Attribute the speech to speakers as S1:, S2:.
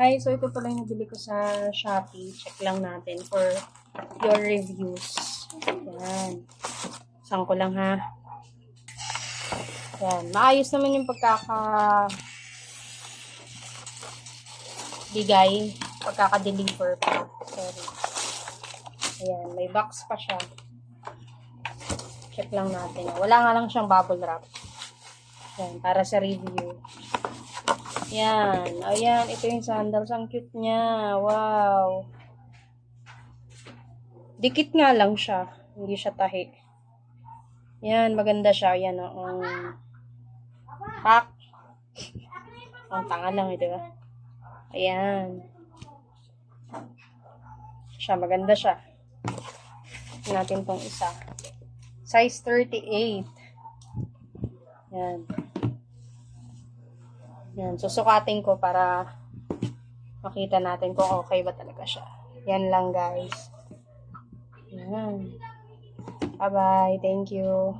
S1: Hi, so ito pala yung nabili ko sa Shopee. Check lang natin for your reviews. Yan. Saan ko lang ha. Yan. Maayos naman yung pagkaka-deliver pa. Sorry. Ayan, may box pa siya. Check lang natin. Wala nga lang siyang bubble wrap. Yan, para sa review. Yan. Ayan, ito yung sandals. Ang cute niya. Wow. Dikit nga lang siya. Hindi siya tahi. Yan, maganda siya. Yan, pack. Ang tanga lang, diba? Ayan. Siya, maganda siya. Natin tong isa. Size 38. Yan. Yan. Susukatin ko para makita natin kung okay ba talaga siya. Yan lang, guys. Yan. Bye-bye. Thank you.